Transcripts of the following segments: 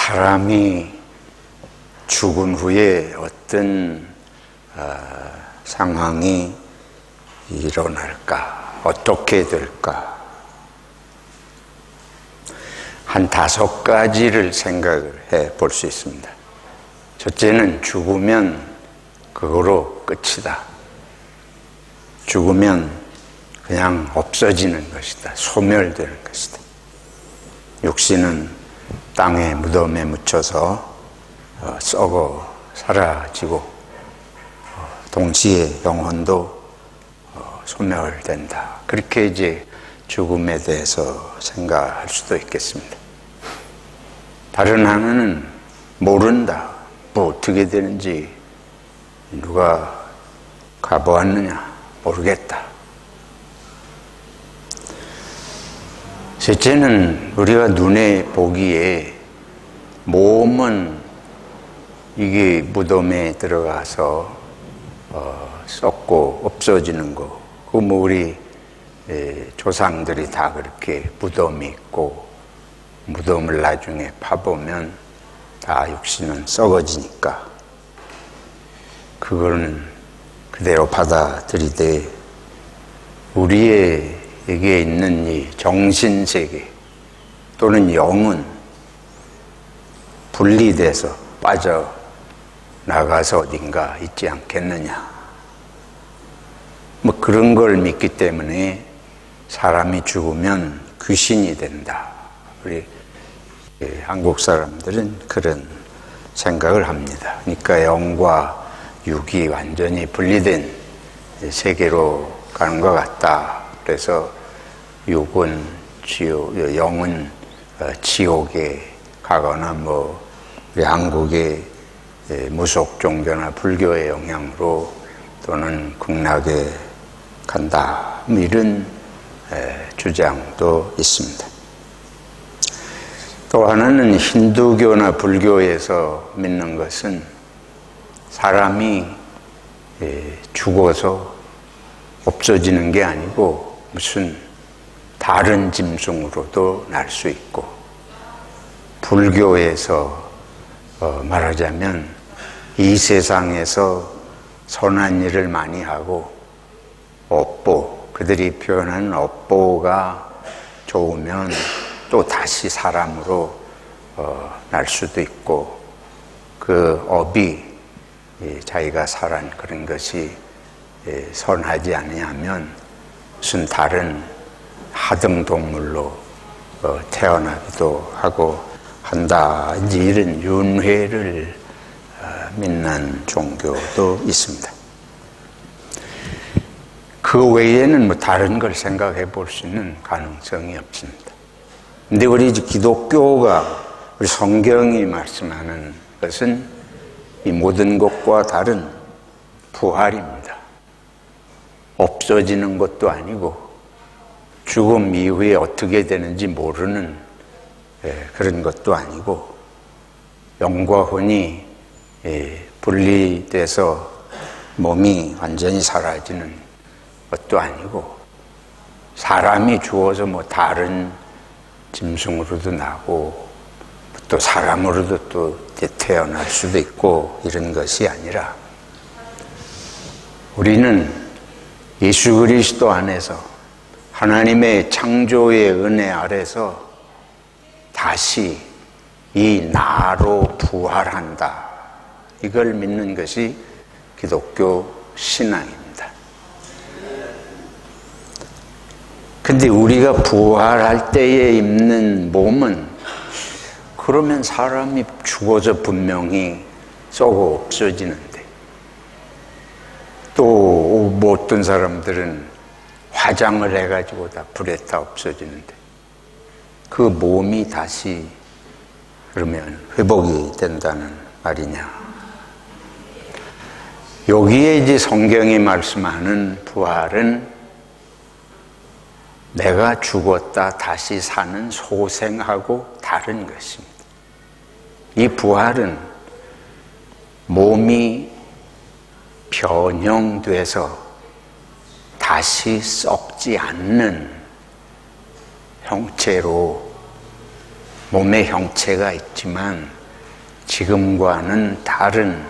사람이 죽은 후에 어떤 상황이 일어날까? 어떻게 될까? 한 5가지를 생각을 해 볼 수 있습니다. 첫째는 죽으면 그거로 끝이다. 죽으면 그냥 없어지는 것이다. 소멸되는 것이다. 육신은 땅의 무덤에 묻혀서 썩어 사라지고 동시에 영혼도 소멸된다. 그렇게 이제 죽음에 대해서 생각할 수도 있겠습니다. 다른 하나는 모른다. 뭐 어떻게 되는지 누가 가보았느냐 모르겠다. 셋째는 우리가 눈에 보기에 몸은 이게 무덤에 들어가서 썩고 없어지는 거. 그 뭐 우리 조상들이 다 그렇게 무덤이 있고 무덤을 나중에 파보면 다 육신은 썩어지니까 그거는 그대로 받아들이되 우리에게 있는 이 정신세계 또는 영은 분리돼서 빠져나가서 어딘가 있지 않겠느냐. 뭐 그런 걸 믿기 때문에 사람이 죽으면 귀신이 된다. 우리 한국 사람들은 그런 생각을 합니다. 그러니까 영과 육이 완전히 분리된 세계로 가는 것 같다. 그래서 육은 영은 지옥에 가거나 뭐 우리 한국의 무속 종교나 불교의 영향으로 또는 극락에 간다. 뭐 이런 주장도 있습니다. 또 하나는 힌두교나 불교에서 믿는 것은 사람이 죽어서 없어지는 게 아니고 무슨 다른 짐승으로도 날 수 있고, 불교에서 말하자면 이 세상에서 선한 일을 많이 하고 업보, 그들이 표현하는 업보가 좋으면 또 다시 사람으로 날 수도 있고, 그 업이 자기가 살한 그런 것이 선하지 아니하면 무슨 다른 하등 동물로 태어나기도 하고 한다. 이제 이런 윤회를 믿는 종교도 있습니다. 그 외에는 뭐 다른 걸 생각해 볼 수 있는 가능성이 없습니다. 근데 우리 기독교가, 우리 성경이 말씀하는 것은 이 모든 것과 다른 부활입니다. 없어지는 것도 아니고 죽음 이후에 어떻게 되는지 모르는 그런 것도 아니고 영과 혼이 분리돼서 몸이 완전히 사라지는 것도 아니고 사람이 죽어서 뭐 다른 짐승으로도 나고 또 사람으로도 또 태어날 수도 있고 이런 것이 아니라 우리는 예수 그리스도 안에서 하나님의 창조의 은혜 아래서 다시 이 나로 부활한다. 이걸 믿는 것이 기독교 신앙입니다. 근데 우리가 부활할 때에 입는 몸은 그러면 사람이 죽어서 분명히 썩어 없어지는데, 또 뭐 어떤 사람들은 화장을 해가지고 다 불에 타 없어지는데 그 몸이 다시 그러면 회복이 된다는 말이냐. 여기에 이제 성경이 말씀하는 부활은 내가 죽었다 다시 사는 소생하고 다른 것입니다. 이 부활은 몸이 변형돼서 다시 썩지 않는 형체로 몸의 형체가 있지만 지금과는 다른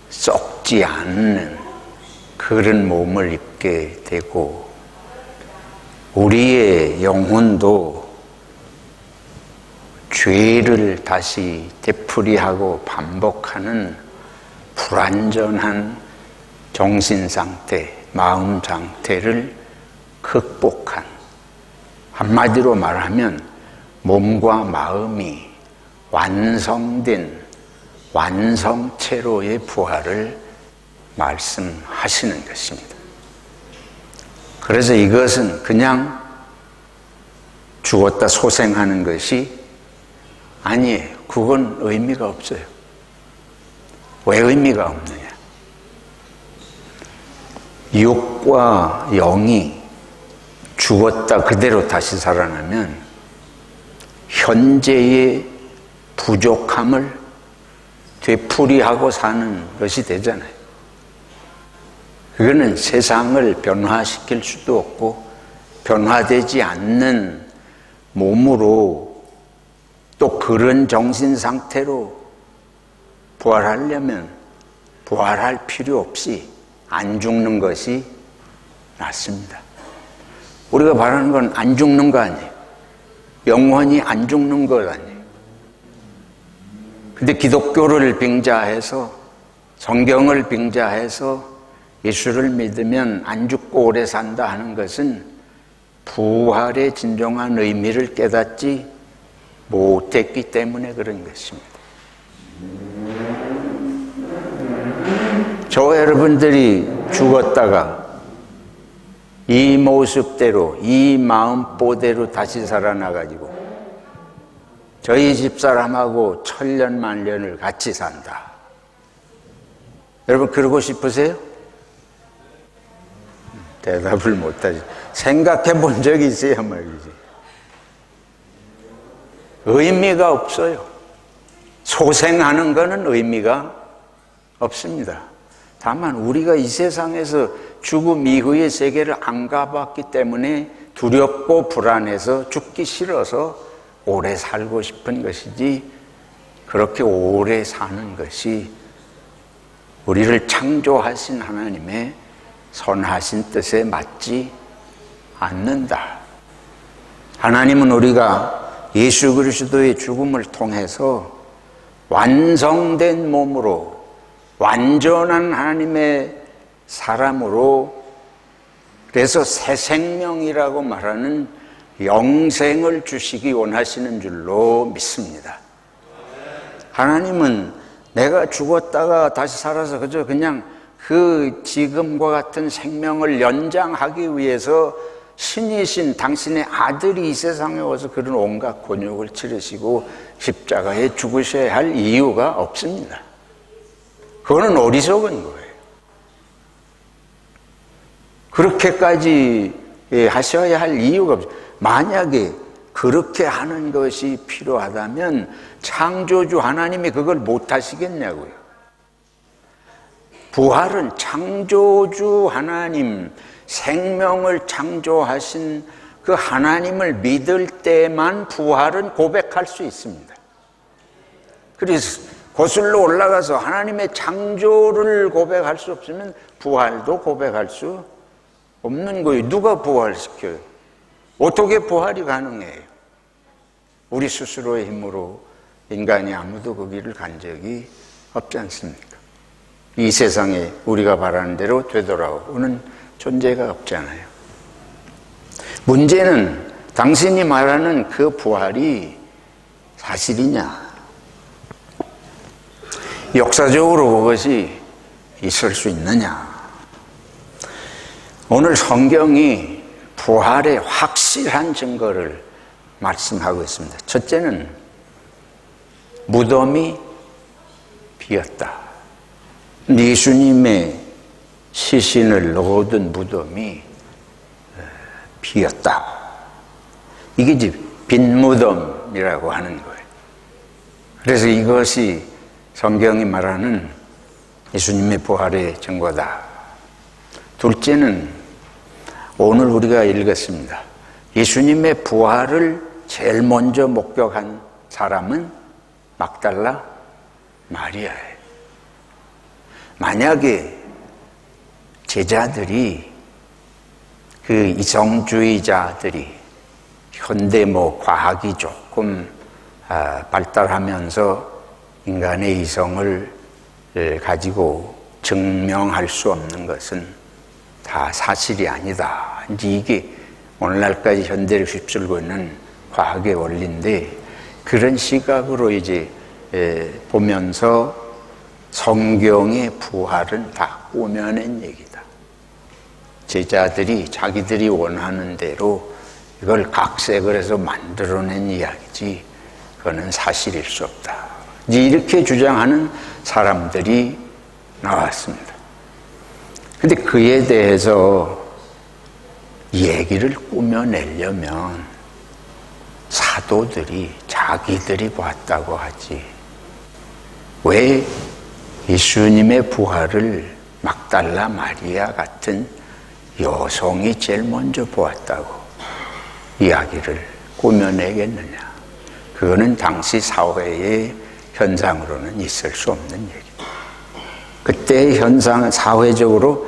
썩지 않는 그런 몸을 입게 되고 우리의 영혼도 죄를 다시 되풀이하고 반복하는 불완전한 정신상태, 마음 상태를 극복한, 한마디로 말하면 몸과 마음이 완성된 완성체로의 부활을 말씀하시는 것입니다. 그래서 이것은 그냥 죽었다 소생하는 것이 아니에요. 그건 의미가 없어요. 왜 의미가 없느냐? 육과 영이 죽었다 그대로 다시 살아나면 현재의 부족함을 되풀이하고 사는 것이 되잖아요. 그거는 세상을 변화시킬 수도 없고 변화되지 않는 몸으로 또 그런 정신 상태로 부활하려면 부활할 필요 없이 안 죽는 것이 낫습니다. 우리가 바라는 건 안 죽는 거 아니에요. 영원히 안 죽는 것 아니에요. 근데 기독교를 빙자해서 성경을 빙자해서 예수를 믿으면 안 죽고 오래 산다 하는 것은 부활의 진정한 의미를 깨닫지 못했기 때문에 그런 것입니다. 저 여러분들이 죽었다가 이 모습대로 이 마음보대로 다시 살아나가지고 저희 집사람하고 천년만년을 같이 산다. 여러분 그러고 싶으세요? 대답을 못하지. 생각해 본 적이 있어야 말이지. 의미가 없어요. 소생하는 것은 의미가 없습니다. 다만 우리가 이 세상에서 죽음 이후의 세계를 안 가봤기 때문에 두렵고 불안해서 죽기 싫어서 오래 살고 싶은 것이지 그렇게 오래 사는 것이 우리를 창조하신 하나님의 선하신 뜻에 맞지 않는다. 하나님은 우리가 예수 그리스도의 죽음을 통해서 완성된 몸으로 완전한 하나님의 사람으로 그래서 새 생명이라고 말하는 영생을 주시기 원하시는 줄로 믿습니다. 하나님은 내가 죽었다가 다시 살아서 그냥 그 지금과 같은 생명을 연장하기 위해서 신이신 당신의 아들이 이 세상에 와서 그런 온갖 곤욕을 치르시고 십자가에 죽으셔야 할 이유가 없습니다. 그거는 어리석은 거예요. 그렇게까지 하셔야 할 이유가 없어요. 만약에 그렇게 하는 것이 필요하다면 창조주 하나님이 그걸 못 하시겠냐고요. 부활은 창조주 하나님, 생명을 창조하신 그 하나님을 믿을 때만 부활은 고백할 수 있습니다. 그래서 거슬러 올라가서 하나님의 창조를 고백할 수 없으면 부활도 고백할 수 없는 거예요. 누가 부활시켜요? 어떻게 부활이 가능해요? 우리 스스로의 힘으로 인간이 아무도 그 길을 간 적이 없지 않습니까? 이 세상에 우리가 바라는 대로 되돌아오는 존재가 없잖아요. 문제는 당신이 말하는 그 부활이 사실이냐? 역사적으로 그것이 있을 수 있느냐? 오늘 성경이 부활의 확실한 증거를 말씀하고 있습니다. 첫째는 무덤이 비었다. 예수님의 시신을 넣어둔 무덤이 비었다. 이게 이제 빈 무덤이라고 하는 거예요. 그래서 이것이 성경이 말하는 예수님의 부활의 증거다. 둘째는 오늘 우리가 읽었습니다. 예수님의 부활을 제일 먼저 목격한 사람은 막달라 마리아예요. 만약에 제자들이 그 이성주의자들이 현대 과학이 조금 발달하면서 인간의 이성을 가지고 증명할 수 없는 것은 다 사실이 아니다. 이제 이게 오늘날까지 현대를 휩쓸고 있는 과학의 원리인데, 그런 시각으로 이제 보면서 성경의 부활은 다 꾸며낸 얘기다. 제자들이 자기들이 원하는 대로 이걸 각색을 해서 만들어낸 이야기지 그거는 사실일 수 없다. 이렇게 주장하는 사람들이 나왔습니다. 근데 그에 대해서 얘기를 꾸며내려면 사도들이 자기들이 봤다고 하지, 왜 예수님의 부활을 막달라 마리아 같은 여성이 제일 먼저 보았다고 이야기를 꾸며내겠느냐. 그거는 당시 사회의 현상으로는 있을 수 없는 얘기다. 그때의 현상은 사회적으로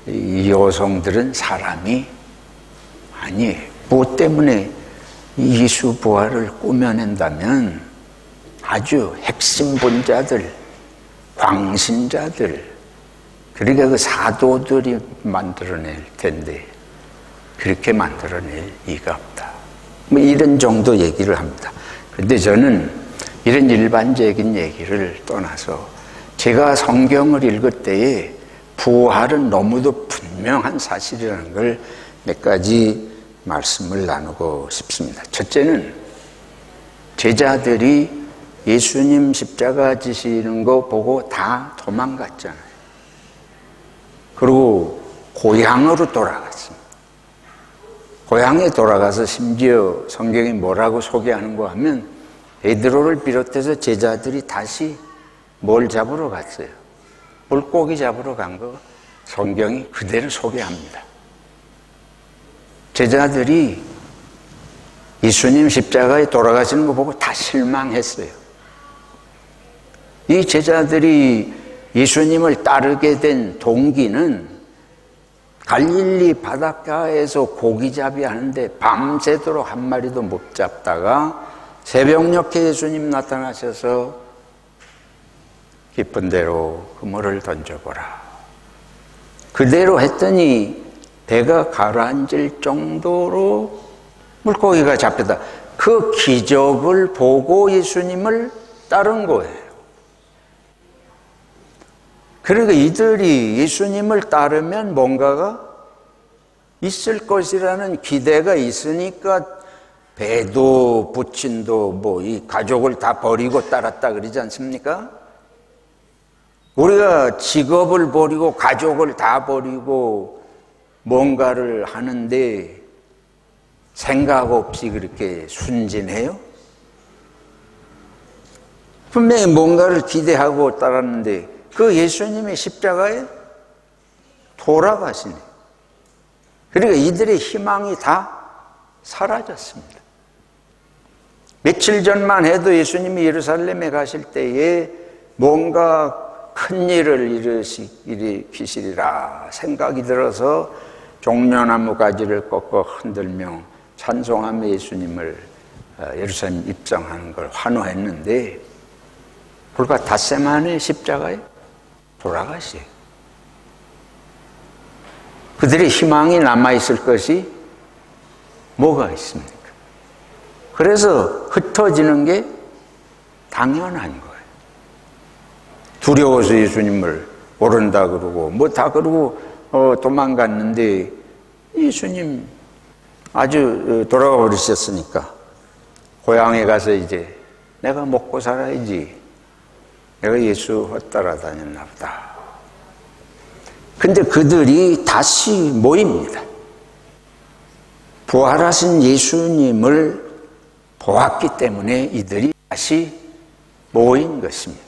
이 여성들은 사람이 아니에요. 무엇 때문에 예수 부활을 꾸며낸다면 아주 핵심 분자들, 광신자들, 그러니까 그 사도들이 만들어낼 텐데 그렇게 만들어낼 리가 없다. 이런 정도 얘기를 합니다. 그런데 저는 이런 일반적인 얘기를 떠나서 제가 성경을 읽을 때에 부활은 너무도 분명한 사실이라는 걸 몇 가지 말씀을 나누고 싶습니다. 첫째는 제자들이 예수님 십자가 지시는 거 보고 다 도망갔잖아요. 그리고 고향으로 돌아갔습니다. 고향에 돌아가서 심지어 성경이 뭐라고 소개하는 거 하면 베드로를 비롯해서 제자들이 다시 뭘 잡으러 갔어요? 물고기 잡으러 간 거 성경이 그대로 소개합니다. 제자들이 예수님 십자가에 돌아가시는 거 보고 다 실망했어요. 이 제자들이 예수님을 따르게 된 동기는 갈릴리 바닷가에서 고기잡이 하는데 밤새도록 한 마리도 못 잡다가 새벽녘에 예수님 나타나셔서 깊은 데로 그물을 던져보라. 그대로 했더니 배가 가라앉을 정도로 물고기가 잡혔다. 그 기적을 보고 예수님을 따른 거예요. 그러니까 이들이 예수님을 따르면 뭔가가 있을 것이라는 기대가 있으니까 배도 부친도 이 가족을 다 버리고 따랐다 그러지 않습니까? 우리가 직업을 버리고 가족을 다 버리고 뭔가를 하는데 생각 없이 그렇게 순진해요? 분명히 뭔가를 기대하고 따랐는데 그 예수님이 십자가에 돌아가시네. 그러니까 이들의 희망이 다 사라졌습니다. 며칠 전만 해도 예수님이 예루살렘에 가실 때에 뭔가 큰 일을 일으키시리라 생각이 들어서 종려나무 가지를 꺾어 흔들며 찬송하며 예수님을 예루살렘 입성하는 걸 환호했는데 불과 닷새 만에 십자가에 돌아가시요. 그들의 희망이 남아있을 것이 뭐가 있습니까? 그래서 흩어지는 게 당연한 거예요. 두려워서 예수님을 모른다 그러고 다 그러고 도망갔는데 예수님 아주 돌아가 버리셨으니까 고향에 가서 이제 내가 먹고 살아야지. 내가 예수 따라다녔나 보다. 근데 그들이 다시 모입니다. 부활하신 예수님을 보았기 때문에 이들이 다시 모인 것입니다.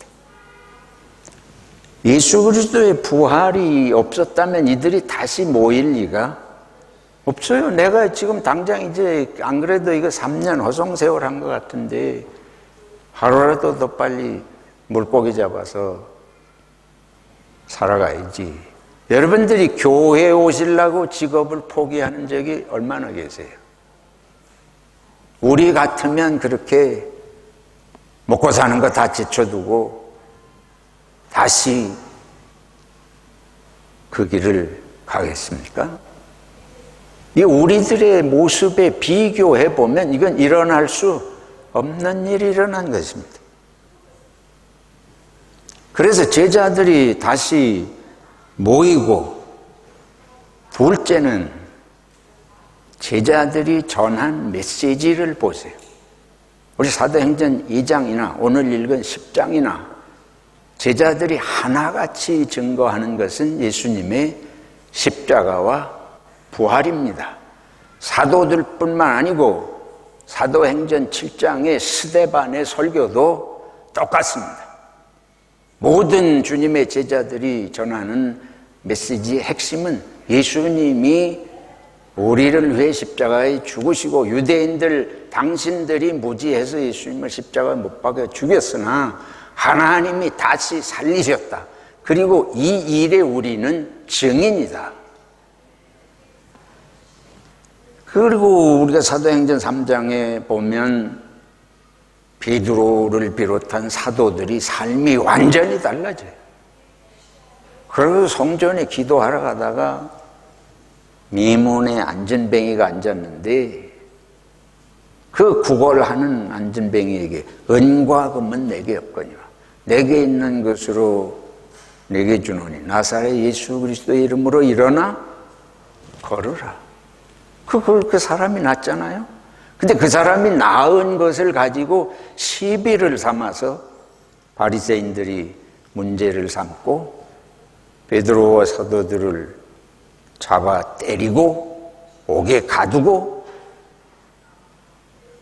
예수 그리스도의 부활이 없었다면 이들이 다시 모일 리가 없어요. 내가 지금 당장 이제 안 그래도 이거 3년 허송세월 한 것 같은데 하루라도 더 빨리 물고기 잡아서 살아가야지. 여러분들이 교회에 오시려고 직업을 포기하는 적이 얼마나 계세요? 우리 같으면 그렇게 먹고 사는 거 다 제쳐두고 다시 그 길을 가겠습니까? 이 우리들의 모습에 비교해 보면 이건 일어날 수 없는 일이 일어난 것입니다. 그래서 제자들이 다시 모이고, 둘째는 제자들이 전한 메시지를 보세요. 우리 사도행전 2장이나 오늘 읽은 10장이나 제자들이 하나같이 증거하는 것은 예수님의 십자가와 부활입니다. 사도들뿐만 아니고 사도행전 7장의 스데반의 설교도 똑같습니다. 모든 주님의 제자들이 전하는 메시지의 핵심은 예수님이 우리를 위해 십자가에 죽으시고, 유대인들 당신들이 무지해서 예수님을 십자가에 못 박아 죽였으나 하나님이 다시 살리셨다. 그리고 이 일에 우리는 증인이다. 그리고 우리가 사도행전 3장에 보면 베드로를 비롯한 사도들이 삶이 완전히 달라져요. 그리고 성전에 기도하러 가다가 미문에 안전뱅이가 앉았는데 그 구걸하는 안전뱅이에게 은과 금은 내게 없거니와 내게 있는 것으로 내게 주노니 나사렛 예수 그리스도의 이름으로 일어나 걸으라. 그 사람이 낫잖아요. 근데 그 사람이 나은 것을 가지고 시비를 삼아서 바리새인들이 문제를 삼고 베드로와 사도들을 잡아 때리고 옥에 가두고,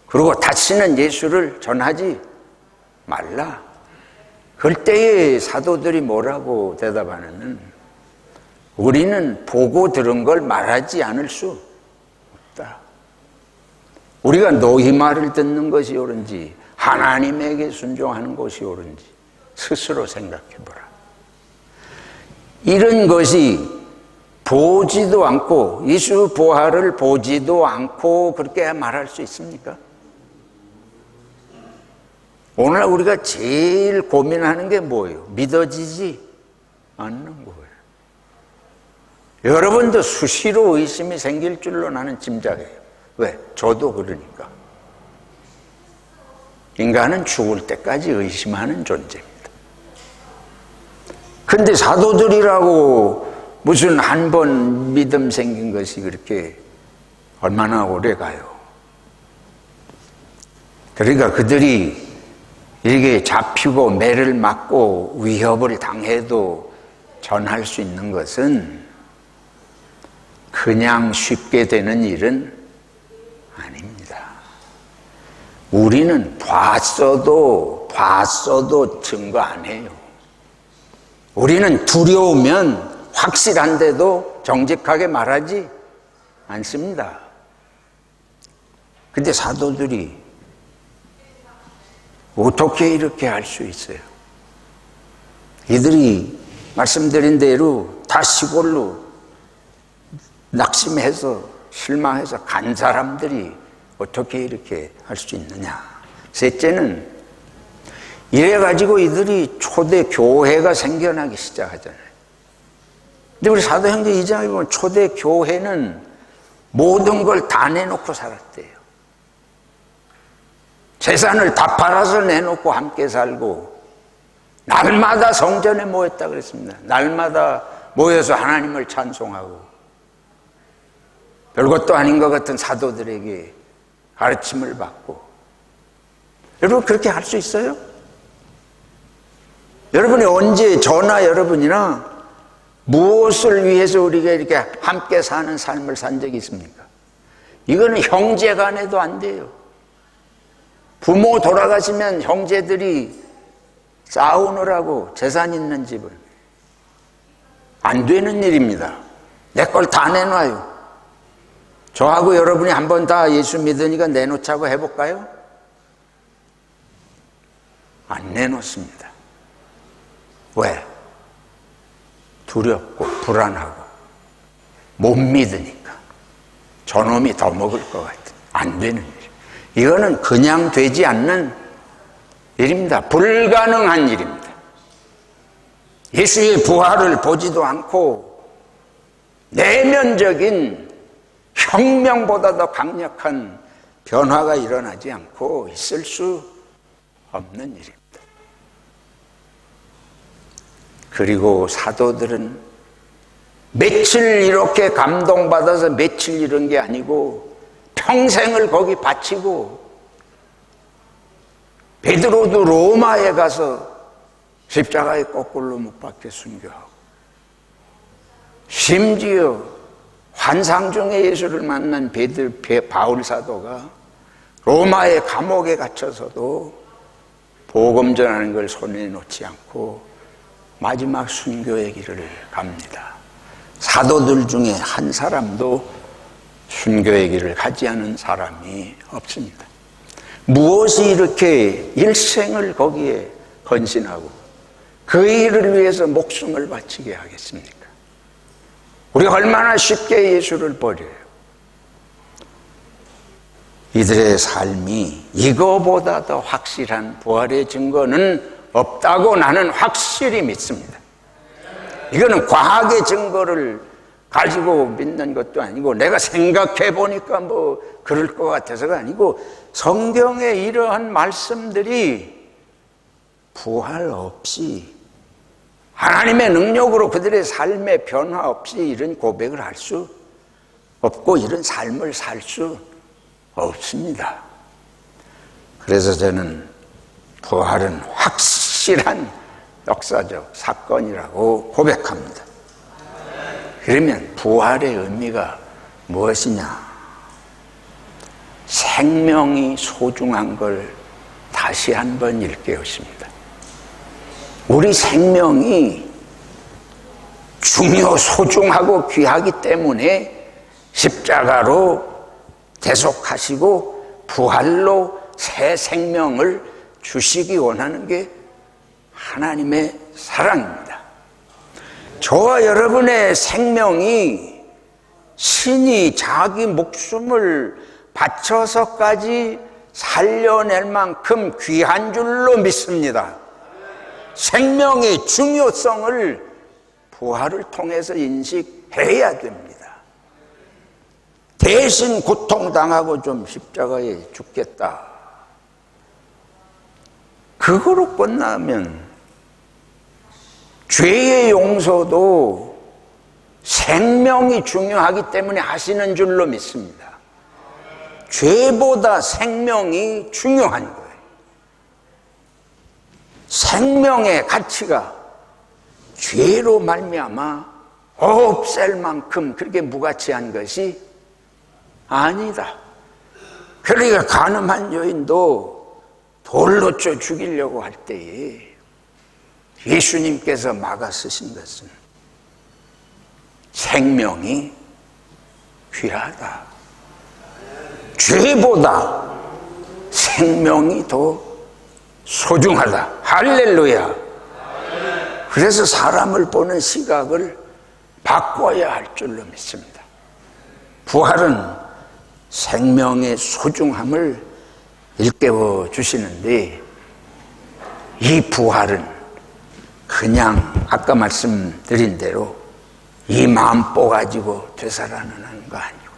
그리고 다시는 예수를 전하지 말라. 그때에 사도들이 뭐라고 대답하느냐면 우리는 보고 들은 걸 말하지 않을 수 없다. 우리가 너희 말을 듣는 것이 옳은지 하나님에게 순종하는 것이 옳은지 스스로 생각해보라. 이런 것이 보지도 않고 예수 부활을 보지도 않고 그렇게 말할 수 있습니까? 오늘 우리가 제일 고민하는 게 뭐예요? 믿어지지 않는 거예요. 여러분도 수시로 의심이 생길 줄로 나는 짐작해요. 왜? 저도 그러니까. 인간은 죽을 때까지 의심하는 존재입니다. 근데 사도들이라고 무슨 한 번 믿음 생긴 것이 그렇게 얼마나 오래 가요? 그러니까 그들이 이렇게 잡히고 매를 맞고 위협을 당해도 전할 수 있는 것은 그냥 쉽게 되는 일은 아닙니다. 우리는 봤어도 증거 안 해요. 우리는 두려우면 확실한데도 정직하게 말하지 않습니다. 근데 사도들이 어떻게 이렇게 할 수 있어요? 이들이 말씀드린 대로 다 시골로 낙심해서 실망해서 간 사람들이 어떻게 이렇게 할 수 있느냐. 셋째는 이래가지고 이들이 초대 교회가 생겨나기 시작하잖아요. 근데 우리 사도행전 2장에 보면 초대 교회는 모든 걸 다 내놓고 살았대요. 재산을 다 팔아서 내놓고 함께 살고 날마다 성전에 모였다 그랬습니다. 날마다 모여서 하나님을 찬송하고 별것도 아닌 것 같은 사도들에게 가르침을 받고. 여러분 그렇게 할 수 있어요? 여러분이 언제 저나 여러분이나 무엇을 위해서 우리가 이렇게 함께 사는 삶을 산 적이 있습니까? 이거는 형제 간에도 안 돼요. 부모 돌아가시면 형제들이 싸우느라고 재산 있는 집을. 안 되는 일입니다. 내 걸 다 내놔요. 저하고 여러분이 한번 다 예수 믿으니까 내놓자고 해볼까요? 안 내놓습니다. 왜? 두렵고 불안하고 못 믿으니까. 저놈이 더 먹을 것 같아. 안 되는 일. 이거는 그냥 되지 않는 일입니다. 불가능한 일입니다. 예수의 부활을 보지도 않고 내면적인 혁명보다 더 강력한 변화가 일어나지 않고 있을 수 없는 일입니다. 그리고 사도들은 며칠 이렇게 감동받아서 며칠 이런 게 아니고 평생을 거기 바치고, 베드로도 로마에 가서 십자가에 거꾸로 못 박혀 순교하고, 심지어 환상 중에 예수를 만난 바울 사도가 로마의 감옥에 갇혀서도 복음 전하는 걸 손에 놓지 않고 마지막 순교의 길을 갑니다. 사도들 중에 한 사람도 순교의 길을 가지 않은 사람이 없습니다. 무엇이 이렇게 일생을 거기에 헌신하고 그 일을 위해서 목숨을 바치게 하겠습니까? 우리가 얼마나 쉽게 예수를 버려요. 이들의 삶이 이거보다 더 확실한 부활의 증거는 없다고 나는 확실히 믿습니다. 이거는 과학의 증거를 가지고 믿는 것도 아니고 내가 생각해 보니까 뭐 그럴 것 같아서가 아니고 성경의 이러한 말씀들이 부활 없이 하나님의 능력으로 그들의 삶의 변화 없이 이런 고백을 할 수 없고 이런 삶을 살 수 없습니다. 그래서 저는 부활은 확실한 역사적 사건이라고 고백합니다. 그러면 부활의 의미가 무엇이냐? 생명이 소중한 걸 다시 한번 일깨웠습니다. 우리 생명이 소중하고 귀하기 때문에 십자가로 대속하시고 부활로 새 생명을 주시기 원하는 게 하나님의 사랑입니다. 저와 여러분의 생명이 신이 자기 목숨을 바쳐서까지 살려낼 만큼 귀한 줄로 믿습니다. 생명의 중요성을 부활을 통해서 인식해야 됩니다. 대신 고통당하고 좀 십자가에 죽겠다. 그거로 끝나면 죄의 용서도 생명이 중요하기 때문에 하시는 줄로 믿습니다. 죄보다 생명이 중요한 거예요. 생명의 가치가 죄로 말미암아 없앨 만큼 그렇게 무가치한 것이 아니다. 그러니까 간음한 여인도 돌로 쳐 죽이려고 할 때에 예수님께서 막아 쓰신 것은 생명이 귀하다. 죄보다 생명이 더 소중하다. 할렐루야. 그래서 사람을 보는 시각을 바꿔야 할 줄로 믿습니다. 부활은 생명의 소중함을 일깨워 주시는데, 이 부활은 그냥 아까 말씀드린 대로 이 마음보 가지고 되살아나는 거 아니고,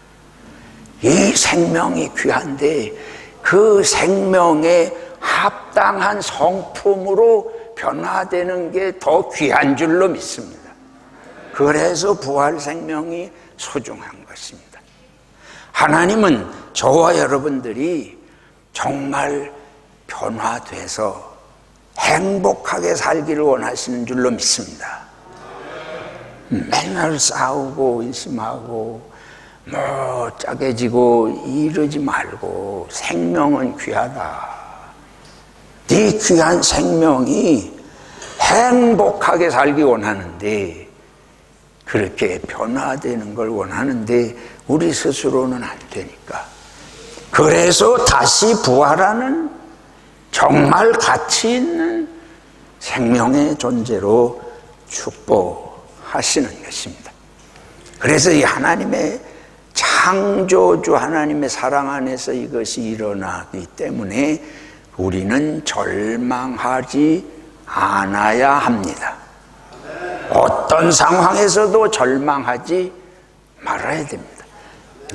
이 생명이 귀한데 그 생명에 합당한 성품으로 변화되는 게 더 귀한 줄로 믿습니다. 그래서 부활 생명이 소중한 것입니다. 하나님은 저와 여러분들이 정말 변화돼서 행복하게 살기를 원하시는 줄로 믿습니다. 맨날 싸우고 의심하고 뭐 짜게지고 이러지 말고 생명은 귀하다. 네 귀한 생명이 행복하게 살기 원하는데, 그렇게 변화되는 걸 원하는데 우리 스스로는 안 되니까, 그래서 다시 부활하는 정말 가치 있는 생명의 존재로 축복하시는 것입니다. 그래서 이 하나님의 창조주 하나님의 사랑 안에서 이것이 일어나기 때문에 우리는 절망하지 않아야 합니다. 어떤 상황에서도 절망하지 말아야 됩니다.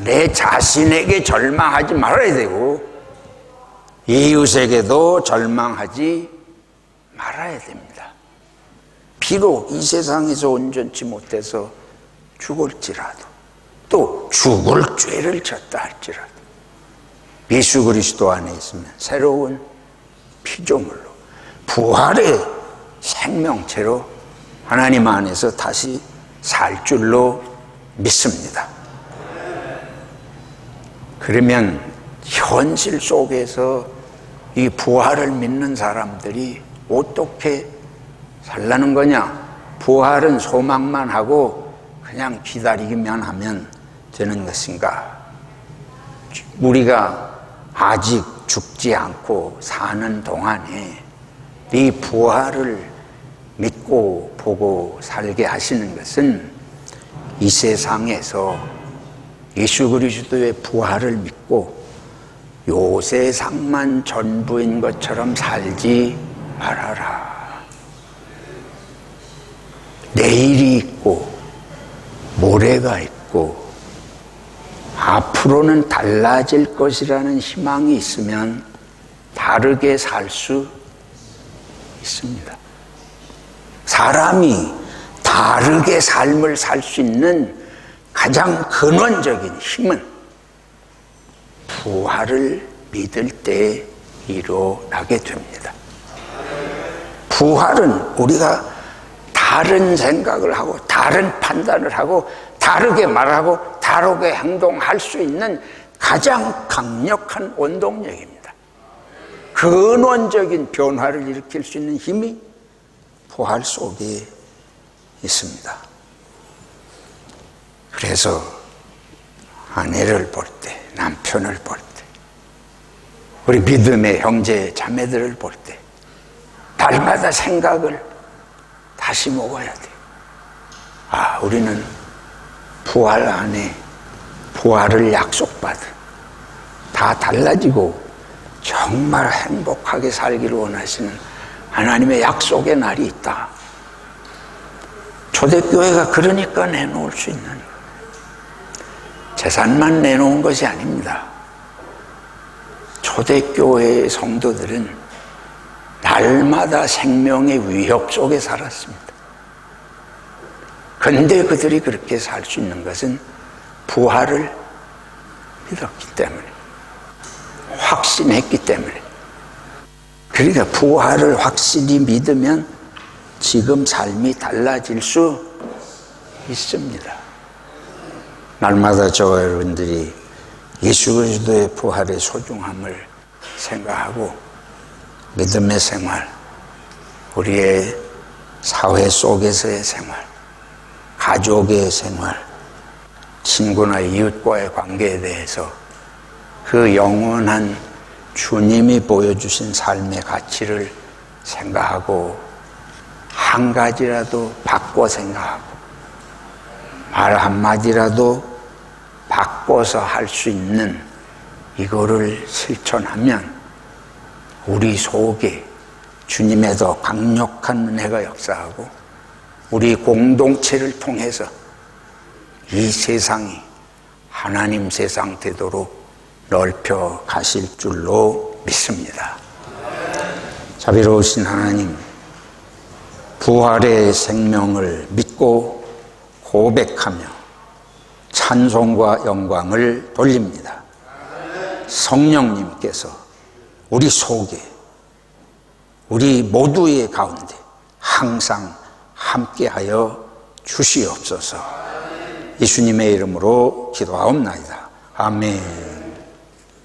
내 자신에게 절망하지 말아야 되고 이웃에게도 절망하지 말아야 됩니다. 비록 이 세상에서 온전치 못해서 죽을지라도 또 죽을 죄를 졌다 할지라도 예수 그리스도 안에 있으면 새로운 피조물로 부활의 생명체로 하나님 안에서 다시 살 줄로 믿습니다. 그러면 현실 속에서 이 부활을 믿는 사람들이 어떻게 살라는 거냐? 부활은 소망만 하고 그냥 기다리기만 하면 되는 것인가? 우리가 아직 죽지 않고 사는 동안에 이 부활을 믿고 보고 살게 하시는 것은 이 세상에서 예수 그리스도의 부활을 믿고 요 세상만 전부인 것처럼 살지 말아라. 내일이 있고 모레가 있고 앞으로는 달라질 것이라는 희망이 있으면 다르게 살 수 있습니다. 사람이 다르게 삶을 살 수 있는 가장 근원적인 힘은 부활을 믿을 때 일어나게 됩니다. 부활은 우리가 다른 생각을 하고 다른 판단을 하고 다르게 말하고 다르게 행동할 수 있는 가장 강력한 원동력입니다. 근원적인 변화를 일으킬 수 있는 힘이 부활 속에 있습니다. 그래서 아내를 볼 때, 남편을 볼 때, 우리 믿음의 형제 자매들을 볼 때 날마다 생각을 다시 먹어야 돼. 아, 우리는 부활 안에 부활을 약속받은 다 달라지고 정말 행복하게 살기를 원하시는 하나님의 약속의 날이 있다. 초대교회가 그러니까 내놓을 수 있는 거예요. 재산만 내놓은 것이 아닙니다. 초대교회의 성도들은 날마다 생명의 위협 속에 살았습니다. 그런데 그들이 그렇게 살 수 있는 것은 부활을 믿었기 때문에, 확신했기 때문에. 그러니까 부활을 확실히 믿으면 지금 삶이 달라질 수 있습니다. 날마다 저와 여러분들이 예수 그리스도의 부활의 소중함을 생각하고 믿음의 생활, 우리의 사회 속에서의 생활, 가족의 생활, 친구나 이웃과의 관계에 대해서 그 영원한 주님이 보여주신 삶의 가치를 생각하고 한 가지라도 바꿔 생각하고 말 한마디라도 바꿔서 할 수 있는 이거를 실천하면 우리 속에 주님의 더 강력한 은혜가 역사하고 우리 공동체를 통해서 이 세상이 하나님 세상 되도록 넓혀 가실 줄로 믿습니다. 자비로우신 하나님, 부활의 생명을 믿고 고백하며 찬송과 영광을 돌립니다. 성령님께서 우리 속에, 우리 모두의 가운데 항상 함께하여 주시옵소서. 예수님의 이름으로 기도하옵나이다. 아멘.